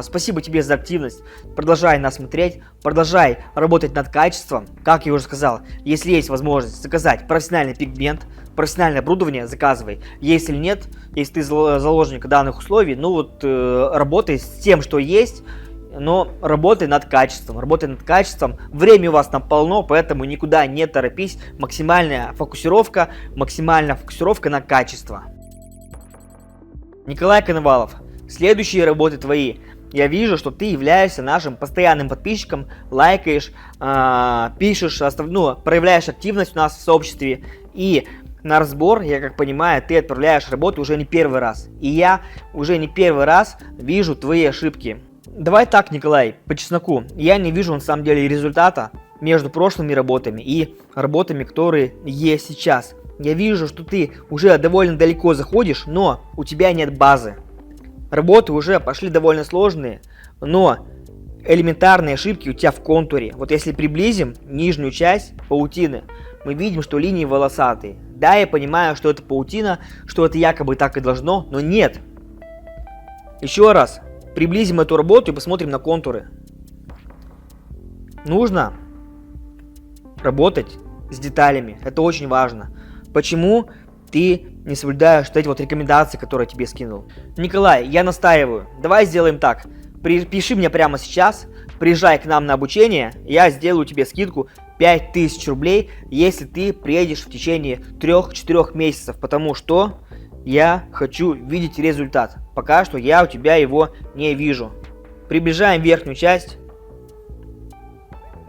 спасибо тебе за активность. Продолжай нас смотреть, продолжай работать над качеством. Как я уже сказал, если есть возможность заказать профессиональный пигмент, профессиональное оборудование, заказывай. Если нет, если ты заложник данных условий, ну вот работай с тем, что есть. Но работай над качеством, время у вас там полно, поэтому никуда не торопись, максимальная фокусировка на качество. Николай Коновалов, следующие работы твои. Я вижу, что ты являешься нашим постоянным подписчиком, лайкаешь, пишешь, проявляешь активность у нас в сообществе. И на разбор, я как понимаю, ты отправляешь работу уже не первый раз. И я уже не первый раз вижу твои ошибки. Давай так, Николай, по чесноку, я не вижу на самом деле результата между прошлыми работами и работами, которые есть сейчас. Я вижу, что ты уже довольно далеко заходишь, но у тебя нет базы. Работы уже пошли довольно сложные, но элементарные ошибки у тебя в контуре. Вот если приблизим нижнюю часть паутины, мы видим, что линии волосатые. Да, я понимаю, что это паутина, что это якобы так и должно, но нет. Еще раз. Приблизим эту работу и посмотрим на контуры. Нужно работать с деталями. Это очень важно. Почему ты не соблюдаешь эти вот рекомендации, которые я тебе скинул? Николай, я настаиваю. Давай сделаем так. Пиши мне прямо сейчас. Приезжай к нам на обучение. Я сделаю тебе скидку 5000 рублей, если ты приедешь в течение 3-4 месяцев. Потому что я хочу видеть результат. Пока что я у тебя его не вижу. Приближаем верхнюю часть.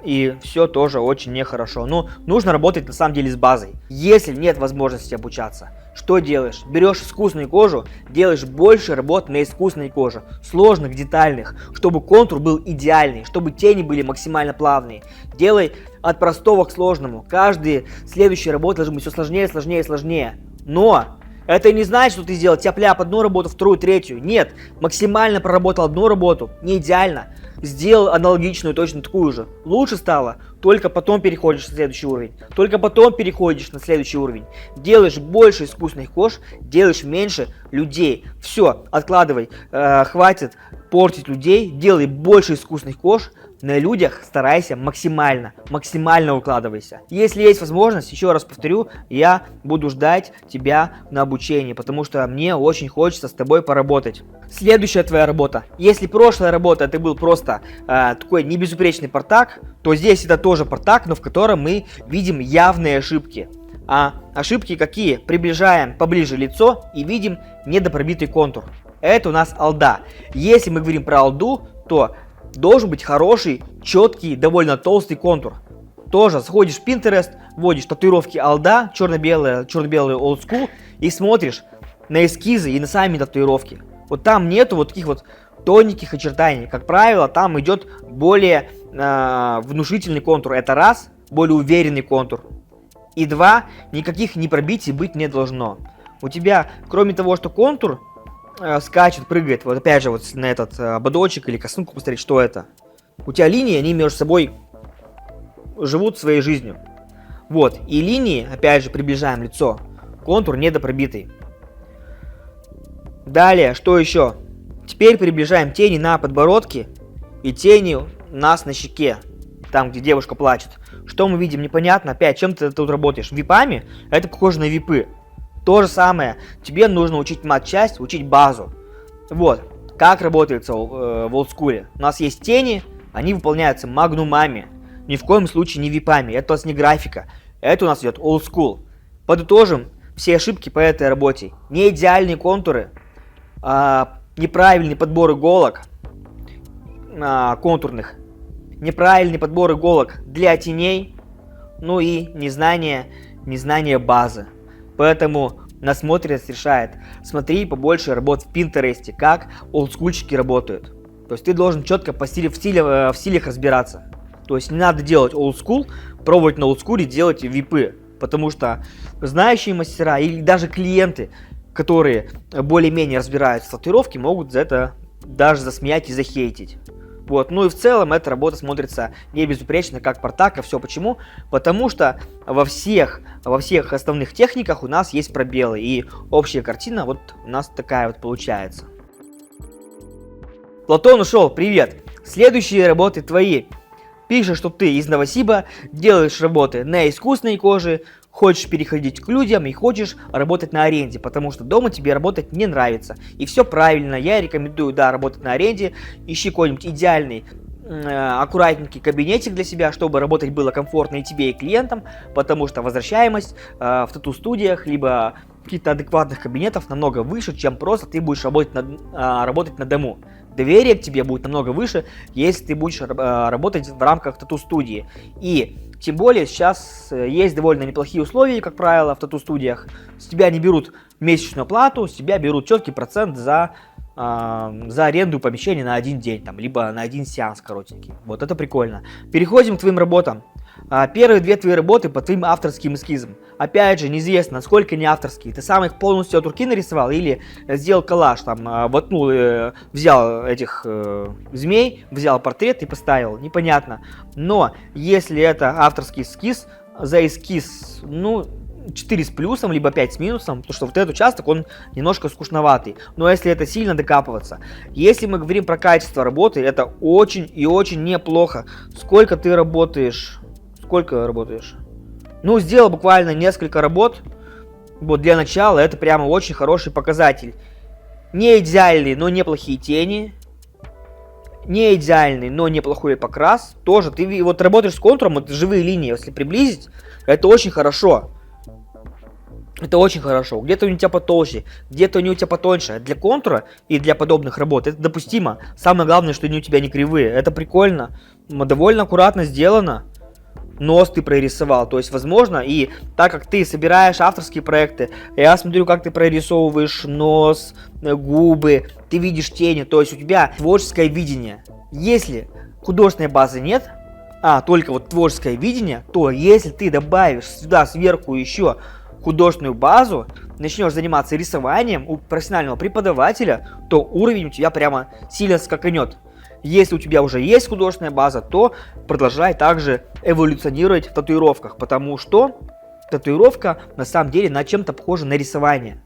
И все тоже очень нехорошо. Но нужно работать на самом деле с базой. Если нет возможности обучаться, что делаешь? Берешь искусственную кожу, делаешь больше работ на искусственной коже. Сложных, детальных. Чтобы контур был идеальный. Чтобы тени были максимально плавные. Делай от простого к сложному. Каждые следующие работы должны быть все сложнее. Но Это не значит, что ты сделал тяп-ляп одну работу, вторую, третью. Нет, максимально проработал одну работу, не идеально. Сделал аналогичную, точно такую же. Лучше стало, только потом переходишь на следующий уровень. Только потом переходишь на следующий уровень. Делаешь больше искусственных кож, делаешь меньше людей. Все, откладывай, хватит портить людей, делай больше искусственных кож. На людях старайся максимально укладывайся. Если есть возможность, еще раз повторю, я буду ждать тебя на обучении, потому что мне очень хочется с тобой поработать. Следующая твоя работа. Если прошлая работа ты был просто такой небезупречный портак, то здесь это тоже портак, но в котором мы видим явные ошибки. А ошибки какие? Приближаем поближе лицо и видим недопробитый контур. Это у нас алда. Если мы говорим про алду, то должен быть хороший, четкий, довольно толстый контур. Тоже сходишь в Pinterest, вводишь татуировки алда, черно-белые old school, и смотришь на эскизы и на сами татуировки. Вот там нету вот таких вот тоненьких очертаний. Как правило, там идет более внушительный контур. Это раз, более уверенный контур. И два, никаких непробитий быть не должно. У тебя, кроме того, что контур скачет, прыгает, вот опять же вот на этот ободочек или косынку посмотреть, что это. У тебя линии, они между собой живут своей жизнью. Вот, и линии, опять же, приближаем лицо, контур недопробитый. Далее, что еще? Теперь приближаем тени на подбородке и тени у нас на щеке, там, где девушка плачет. Что мы видим, непонятно, опять, чем ты тут работаешь? Випами? Это похоже на випы. То же самое, тебе нужно учить матчасть, учить базу. Вот, как работается в олдскуле. У нас есть тени, они выполняются магнумами. Ни в коем случае не випами, это у нас не графика. Это у нас идет олдскул. Подытожим все ошибки по этой работе. Не идеальные контуры, неправильный подбор иголок контурных, неправильный подбор иголок для теней, ну и незнание базы. Поэтому насмотренность решает. Смотри побольше работ в Пинтересте, как олдскульщики работают. То есть ты должен четко в стилях разбираться. То есть не надо делать олдскул, пробовать на олдскуле делать випы. Потому что знающие мастера или даже клиенты, которые более-менее разбираются в татуировке, могут за это даже засмеять и захейтить. Вот. Ну и в целом эта работа смотрится не безупречно, как портак. А все почему? Потому что во всех основных техниках у нас есть пробелы. И общая картина вот у нас такая вот получается. Платон ушел, привет. Следующие работы твои. Пишешь, что ты из Новосиба, делаешь работы на искусственной коже, хочешь переходить к людям и хочешь работать на аренде, потому что дома тебе работать не нравится. И все правильно, я рекомендую, да, работать на аренде, ищи какой-нибудь идеальный, аккуратненький кабинетик для себя, чтобы работать было комфортно и тебе, и клиентам, потому что возвращаемость в тату-студиях, либо каких-то адекватных кабинетов намного выше, чем просто ты будешь работать на дому. Доверие к тебе будет намного выше, если ты будешь работать в рамках тату-студии. И тем более сейчас есть довольно неплохие условия, как правило, в тату-студиях. С тебя не берут месячную плату, с тебя берут четкий процент за аренду помещения на один день, там, либо на один сеанс коротенький. Вот это прикольно. Переходим к твоим работам. Первые две твои работы по твоим авторским эскизам. Опять же, неизвестно, насколько они авторские. Ты сам их полностью от руки нарисовал или сделал коллаж, там, воткнул, взял этих змей, взял портрет и поставил. Непонятно. Но если это авторский эскиз, за эскиз, ну, 4 с плюсом, либо 5 с минусом, потому что вот этот участок, он немножко скучноватый. Но если это сильно докапываться. Если мы говорим про качество работы, это очень и очень неплохо. Сколько ты работаешь? Сколько работаешь? Ну, сделал буквально несколько работ. Вот для начала это прямо очень хороший показатель. Не идеальные, но неплохие тени. Не идеальный, но неплохой покрас. Тоже ты вот работаешь с контуром, это живые линии. Если приблизить, это очень хорошо. Это очень хорошо. Где-то у тебя потолще, где-то у тебя потоньше. Для контура и для подобных работ это допустимо. Самое главное, что они у тебя не кривые. Это прикольно. Довольно аккуратно сделано. Нос ты прорисовал. То есть, возможно, и так как ты собираешь авторские проекты, я смотрю, как ты прорисовываешь нос, губы, ты видишь тени. То есть, у тебя творческое видение. Если художественной базы нет, только вот творческое видение, то если ты добавишь сюда сверху еще художественную базу, начнешь заниматься рисованием у профессионального преподавателя, то уровень у тебя прямо сильно скаканет. Если у тебя уже есть художественная база, то продолжай также эволюционировать в татуировках, потому что татуировка на самом деле на чем-то похожа на рисование.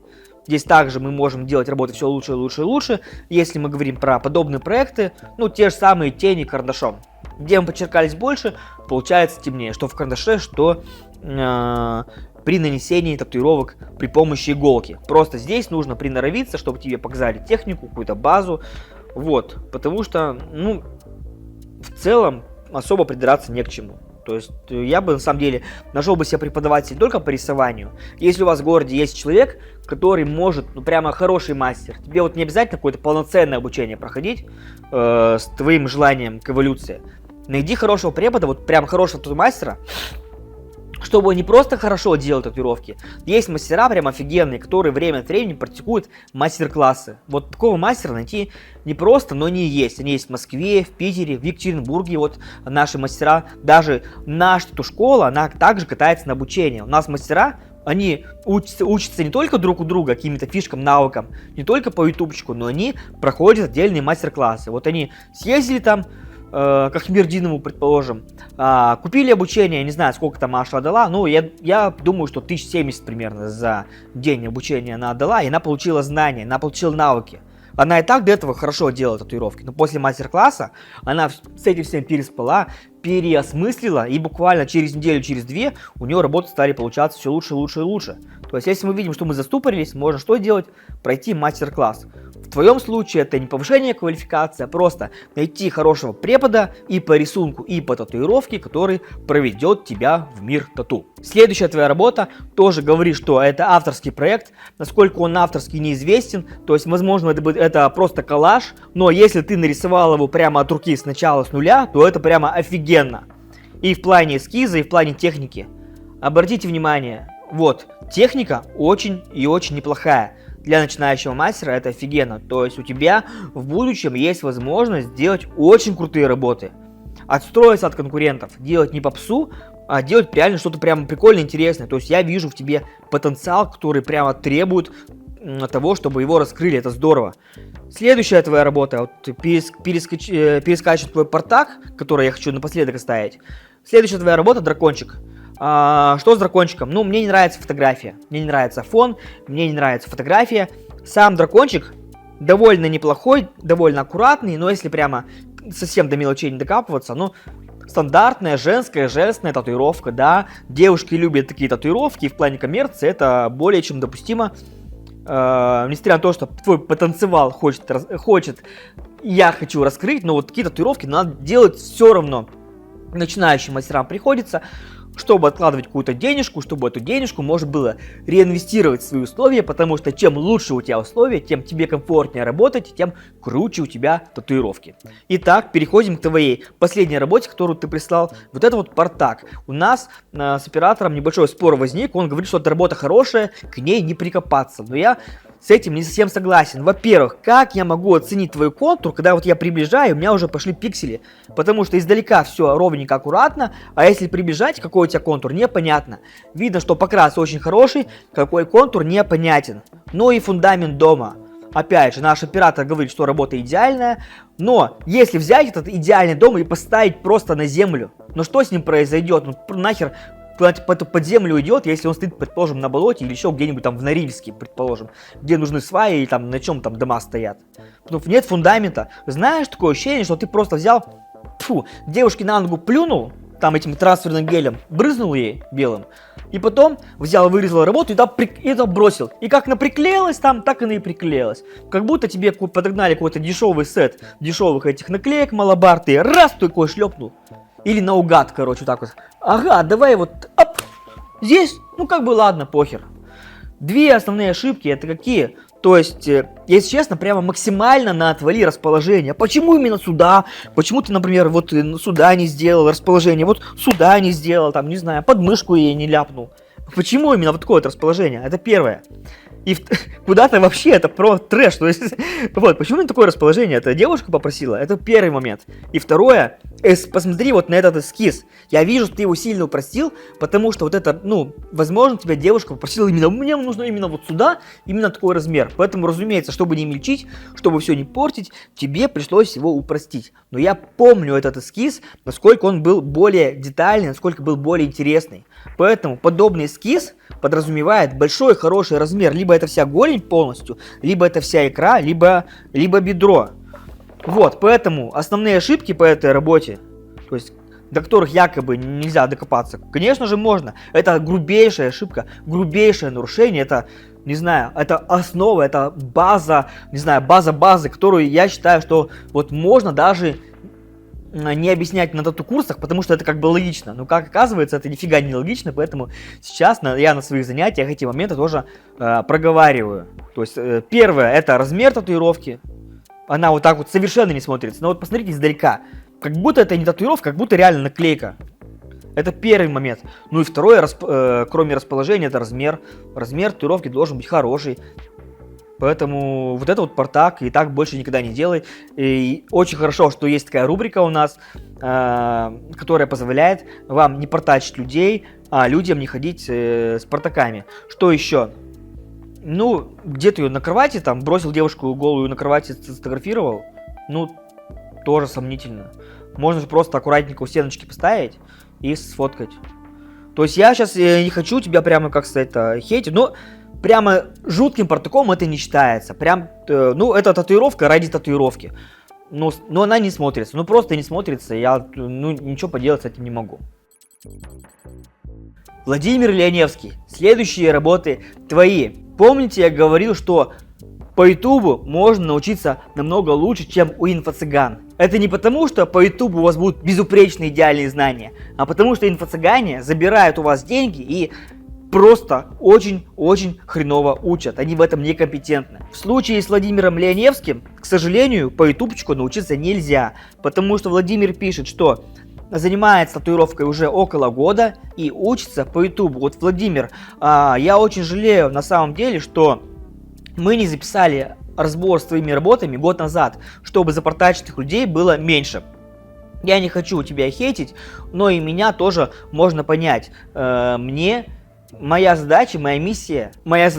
Здесь также мы можем делать работы все лучше и лучше и лучше. Если мы говорим про подобные проекты, ну те же самые тени карандашом. Где мы подчеркались больше, получается темнее, что в карандаше, что при нанесении татуировок при помощи иголки. Просто здесь нужно приноровиться, чтобы тебе показали технику, какую-то базу. Вот, потому что, ну, в целом особо придраться не к чему. То есть я бы на самом деле нашел бы себе преподавателя только по рисованию. Если у вас в городе есть человек, который может, ну прямо хороший мастер, тебе вот не обязательно какое-то полноценное обучение проходить с твоим желанием к эволюции. Найди хорошего препода, вот прям хорошего тату-мастера, чтобы он не просто хорошо делал татуировки. Есть мастера прям офигенные, которые время от времени практикуют мастер-классы. Вот такого мастера найти не просто, но они есть. Они есть в Москве, в Питере, в Екатеринбурге. Вот наши мастера, даже наша тату-школа, она также катается на обучение. У нас мастера, они учатся не только друг у друга каким-то фишкам, навыкам, не только по ютубчику, но они проходят отдельные мастер-классы. Вот они съездили там, к Ахмердинову, предположим, купили обучение, не знаю, сколько там Маша отдала, ну, я думаю, что 1070 примерно за день обучения она отдала, и она получила знания, она получила навыки. Она и так до этого хорошо делала татуировки, но после мастер-класса она с этим всем переспала, переосмыслила, и буквально через неделю, через две у нее работы стали получаться все лучше, лучше и лучше. То есть, если мы видим, что мы застопорились, можно что делать? Пройти мастер-класс. В твоем случае это не повышение квалификации, а просто найти хорошего препода и по рисунку, и по татуировке, который проведет тебя в мир тату. Следующая твоя работа тоже говорит, что это авторский проект. Насколько он авторский, неизвестен. То есть, возможно, это просто коллаж, но если ты нарисовал его прямо от руки сначала с нуля, то это прямо офигенно. И в плане эскиза, и в плане техники. Обратите внимание, вот, техника очень и очень неплохая. Для начинающего мастера это офигенно. То есть у тебя в будущем есть возможность сделать очень крутые работы. Отстроиться от конкурентов. Делать не попсу, а делать реально что-то прямо прикольно интересное. То есть я вижу в тебе потенциал, который прямо требует того, чтобы его раскрыли. Это здорово. Следующая твоя работа. Вот, перескачивать твой портак, который я хочу напоследок оставить. Следующая твоя работа — дракончик. Что с дракончиком? Ну, мне не нравится фотография. Мне не нравится фон, мне не нравится фотография. Сам дракончик довольно неплохой, довольно аккуратный, но если прямо совсем до мелочей не докапываться, ну, стандартная женская татуировка, да. Девушки любят такие татуировки, и в плане коммерции это более чем допустимо. Несмотря на то, что твой потенциал хочет, я хочу раскрыть, но вот такие татуировки надо делать все равно. Начинающим мастерам приходится, чтобы откладывать какую-то денежку, чтобы эту денежку можно было реинвестировать в свои условия, потому что чем лучше у тебя условия, тем тебе комфортнее работать, тем круче у тебя татуировки. Итак, переходим к твоей последней работе, которую ты прислал. Вот это вот портак. У нас с оператором небольшой спор возник, он говорит, что эта работа хорошая, к ней не прикопаться. Но я с этим не совсем согласен. Во-первых, как я могу оценить твой контур, когда вот я приближаю, у меня уже пошли пиксели. Потому что издалека все ровненько, аккуратно, а если приближать, какой у тебя контур, непонятно. Видно, что покрас очень хороший, какой контур непонятен. Ну и фундамент дома. Опять же, наш оператор говорит, что работа идеальная, но если взять этот идеальный дом и поставить просто на землю, ну что с ним произойдет? Ну нахер под землю идет, если он стоит, предположим, на болоте или еще где-нибудь там в Норильске, предположим, где нужны сваи и там на чем там дома стоят. Потому что нет фундамента. Знаешь, такое ощущение, что ты просто взял, девушке на ногу плюнул, там этим трансферным гелем, брызнул ей белым, и потом взял, вырезал работу и это бросил. И как она приклеилась там, так она и приклеилась. Как будто тебе подогнали какой-то дешевый сет дешевых этих наклеек малобар, ты раз такой шлепнул. Или наугад, короче, вот так вот. Ага, давай вот, оп, здесь, ну как бы ладно, похер. Две основные ошибки, это какие? То есть, если честно, прямо максимально на отвали расположение. Почему именно сюда? Почему ты, например, вот сюда не сделал расположение, вот сюда не сделал, там, не знаю, подмышку ей не ляпнул? Почему именно вот такое вот расположение? Это первое. И куда-то вообще это про трэш. То есть, вот, почему у меня такое расположение? Это девушка попросила, это первый момент. И второе, посмотри вот на этот эскиз. Я вижу, что ты его сильно упростил, потому что вот это, ну, возможно, тебя девушка попросила именно, мне нужно именно вот сюда, именно такой размер. Поэтому, разумеется, чтобы не мельчить, чтобы все не портить, тебе пришлось его упростить. Но я помню этот эскиз, насколько он был более детальный, насколько был более интересный. Поэтому подобный эскиз подразумевает большой хороший размер. Либо это вся голень полностью, либо это вся икра, либо бедро. Вот, поэтому основные ошибки по этой работе, то есть до которых якобы нельзя докопаться, конечно же можно. Это грубейшая ошибка, грубейшее нарушение, это, не знаю, это основа, это база, не знаю, база, которую я считаю, что вот можно даже не объяснять на тату-курсах, потому что это как бы логично. Но как оказывается, это нифига не логично, поэтому сейчас я на своих занятиях эти моменты тоже проговариваю. То есть первое, это размер татуировки. Она вот так вот совершенно не смотрится. Но вот посмотрите издалека. Как будто это не татуировка, как будто реально наклейка. Это первый момент. Ну и второе, кроме расположения, это размер. Размер татуировки должен быть хороший. Поэтому вот это вот портак, и так больше никогда не делай. И очень хорошо, что есть такая рубрика у нас, которая позволяет вам не портачить людей, а людям не ходить с портаками. Что еще? Ну, где-то ее на кровати, там, бросил девушку голую на кровати, сфотографировал. Ну, тоже сомнительно. Можно же просто аккуратненько у стеночки поставить и сфоткать. То есть я сейчас не хочу тебя прямо, как сказать, хейтить, но прямо жутким портаком это не считается. Прям, ну, это татуировка ради татуировки. Но она не смотрится. Ну, просто не смотрится. Я, ну, ничего поделать с этим не могу. Владимир Леоневский. Следующие работы твои. Помните, я говорил, что по ютубу можно научиться намного лучше, чем у инфо-цыган. Это не потому, что по ютубу у вас будут безупречные идеальные знания, а потому что инфо-цыгане забирают у вас деньги и просто очень-очень хреново учат. Они в этом некомпетентны. В случае с Владимиром Леоневским, к сожалению, по ютубчику научиться нельзя. Потому что Владимир пишет, что занимается татуировкой уже около года и учится по ютубу. Вот, Владимир, я очень жалею на самом деле, что мы не записали разбор с твоими работами год назад, чтобы запортаченных людей было меньше. Я не хочу тебя хейтить, но и меня тоже можно понять. Моя задача, моя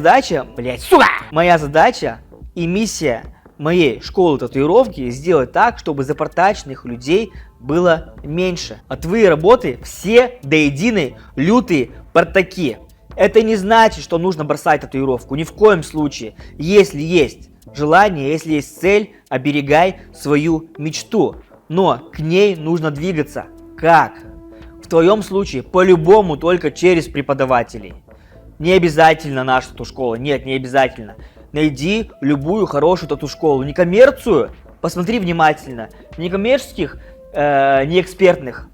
задача и миссия моей школы татуировки сделать так, чтобы запортаченных людей было меньше. А твои работы все до единой лютые портаки. Это не значит, что нужно бросать татуировку, ни в коем случае. Если есть желание, если есть цель, оберегай свою мечту. Но к ней нужно двигаться. Как? В твоем случае по-любому только через преподавателей. Не обязательно наша тату-школа, нет, не обязательно. Найди любую хорошую тату-школу, не коммерцию, посмотри внимательно, не коммерческих, не экспертных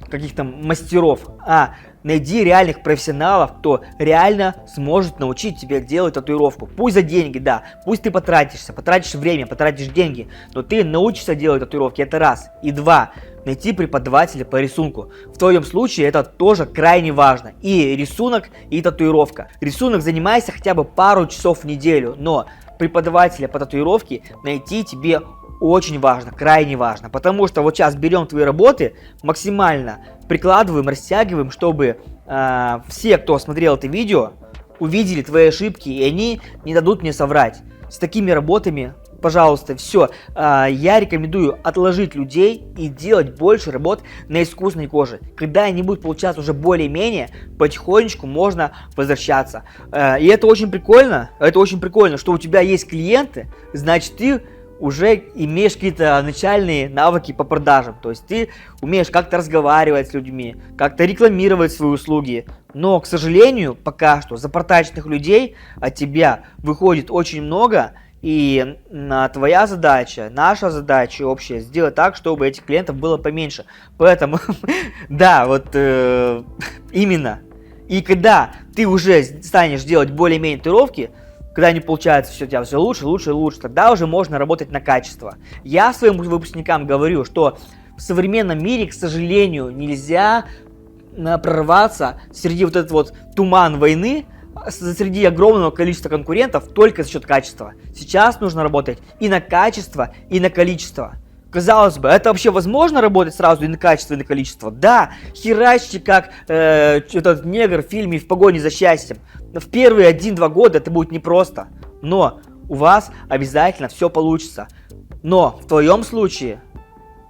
каких-то мастеров, а найди реальных профессионалов, кто реально сможет научить тебя делать татуировку. Пусть за деньги, да, пусть ты потратишь время, потратишь деньги, но ты научишься делать татуировки, это раз. И два, найти преподавателя по рисунку. В твоем случае это тоже крайне важно. И рисунок, и татуировка. Рисунок занимайся хотя бы пару часов в неделю, но преподавателя по татуировке найти тебе очень важно, крайне важно, потому что вот сейчас берем твои работы, максимально прикладываем, растягиваем, чтобы все, кто смотрел это видео, увидели твои ошибки, и они не дадут мне соврать. С такими работами, пожалуйста, все, я рекомендую отложить людей и делать больше работ на искусственной коже. Когда они будут получаться уже более-менее, потихонечку можно возвращаться. И это очень прикольно, что у тебя есть клиенты, значит ты уже имеешь какие-то начальные навыки по продажам. То есть ты умеешь как-то разговаривать с людьми, как-то рекламировать свои услуги. Но, к сожалению, пока что запортаченных людей от тебя выходит очень много. И твоя задача, наша задача общая, сделать так, чтобы этих клиентов было поменьше. Поэтому, да, вот именно. И когда ты уже станешь делать более-менее татуировки, когда не получается все у тебя все лучше, тогда уже можно работать на качество. Я своим выпускникам говорю, что в современном мире, к сожалению, нельзя прорваться среди вот этот вот туман войны, среди огромного количества конкурентов только за счет качества. Сейчас нужно работать и на качество, и на количество. Казалось бы, это вообще возможно работать сразу и на качество, и на количество? Да, херачьте как этот негр в фильме «В погоне за счастьем». В первые 1-2 года это будет непросто, но у вас обязательно все получится. Но в твоем случае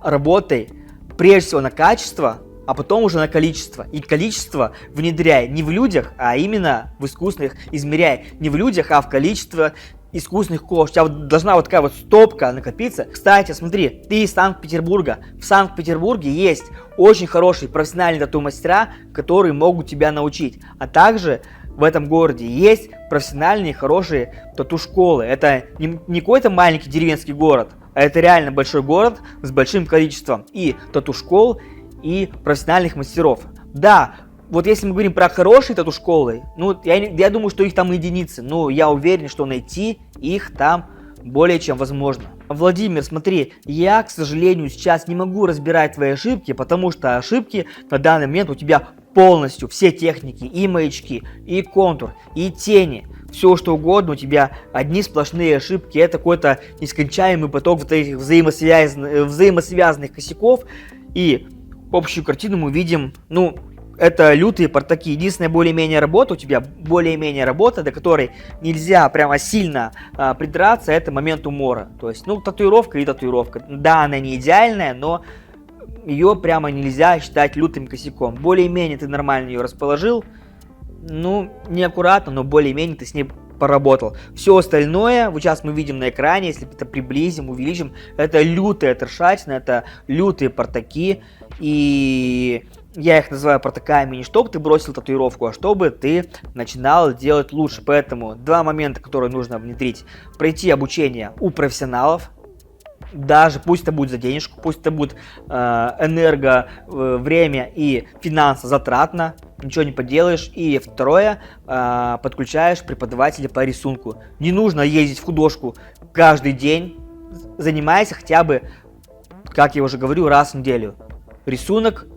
работай прежде всего на качество, а потом уже на количество. И количество внедряй не в людях, а именно в искусственных, измеряй не в людях, а в количество искусственных кож. У тебя должна вот такая вот стопка накопиться. Кстати, смотри, ты из Санкт-Петербурга. В Санкт-Петербурге есть очень хорошие профессиональные тату-мастера, которые могут тебя научить. А также в этом городе есть профессиональные хорошие тату-школы. Это не какой-то маленький деревенский город, а это реально большой город с большим количеством и тату-школ, и профессиональных мастеров. Да, вот если мы говорим про хорошие тату-школы, ну, я думаю, что их там единицы, но я уверен, что найти их там более чем возможно. Владимир, смотри, я, к сожалению, сейчас не могу разбирать твои ошибки, потому что ошибки на данный момент у тебя полностью, все техники, и маячки, и контур, и тени, все что угодно, у тебя одни сплошные ошибки, это какой-то нескончаемый поток вот этих взаимосвязанных косяков, и общую картину мы видим, ну, это лютые портаки. Единственная более-менее работа у тебя, более-менее работа, до которой нельзя прямо сильно придраться, это момент умора. То есть, ну, татуировка и татуировка. Да, она не идеальная, но ее прямо нельзя считать лютым косяком. Более-менее ты нормально ее расположил, ну, неаккуратно, но более-менее ты с ней поработал. Все остальное, вот сейчас мы видим на экране, если это приблизим, увеличим, это лютая трешатина, это лютые портаки, и я их называю портаками не чтобы ты бросил татуировку, а чтобы ты начинал делать лучше. Поэтому два момента, которые нужно внедрить: пройти обучение у профессионалов, даже пусть это будет за денежку, пусть это будет энерго, время и финансово затратно, ничего не поделаешь. И второе, подключаешь преподавателя по рисунку. Не нужно ездить в художку каждый день, занимайся хотя бы, как я уже говорю, раз в неделю. Рисунок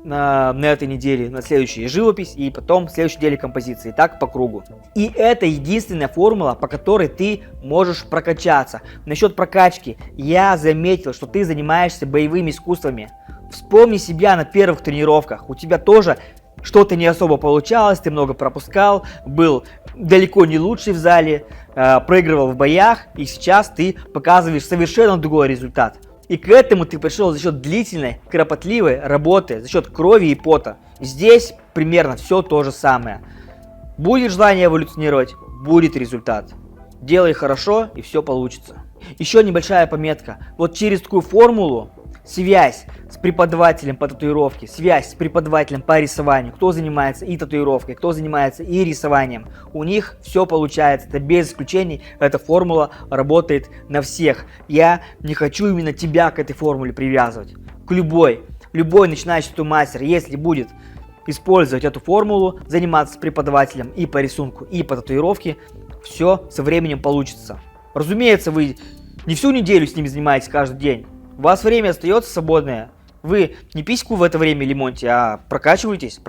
на этой неделе, на следующей живопись, и потом в следующей неделе композиции, так по кругу. И это единственная формула, по которой ты можешь прокачаться. Насчет прокачки, я заметил, что ты занимаешься боевыми искусствами. Вспомни себя на первых тренировках, у тебя тоже что-то не особо получалось, ты много пропускал, был далеко не лучший в зале, проигрывал в боях, и сейчас ты показываешь совершенно другой результат. И к этому ты пришел за счет длительной, кропотливой работы, за счет крови и пота. Здесь примерно все то же самое. Будет желание эволюционировать, будет результат. Делай хорошо, и все получится. Еще небольшая пометка. Вот через такую формулу, связь с преподавателем по татуировке, связь с преподавателем по рисованию, кто занимается и татуировкой, кто занимается и рисованием, у них все получается, это без исключений, эта формула работает на всех. Я не хочу именно тебя к этой формуле привязывать, к любой начинающий тату-мастер, если будет использовать эту формулу, заниматься с преподавателем и по рисунку, и по татуировке, все со временем получится. Разумеется, вы не всю неделю с ними занимаетесь каждый день. У вас время остается свободное. Вы не письку в это время лимоньте, а прокачивайтесь.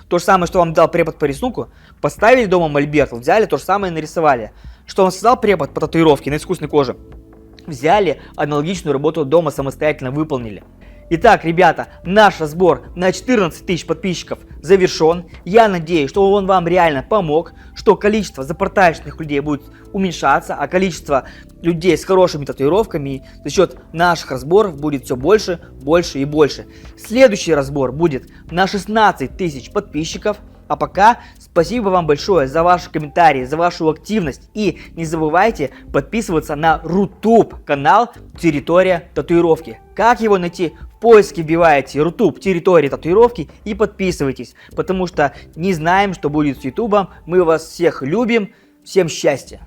То же самое, что вам дал препод по рисунку. Поставили дома мольберт, взяли, то же самое нарисовали. Что вам сказал препод по татуировке на искусственной коже? Взяли, аналогичную работу дома самостоятельно выполнили. Итак, ребята, наш разбор на 14 тысяч подписчиков завершен. Я надеюсь, что он вам реально помог, что количество запортачных людей будет уменьшаться, а количество людей с хорошими татуировками за счет наших разборов будет все больше, больше и больше. Следующий разбор будет на 16 тысяч подписчиков. А пока спасибо вам большое за ваши комментарии, за вашу активность. И не забывайте подписываться на Рутуб канал «Территория татуировки». Как его найти? В поиске вбиваете Рутуб «Территория татуировки» и подписывайтесь. Потому что не знаем, что будет с Ютубом. Мы вас всех любим. Всем счастья!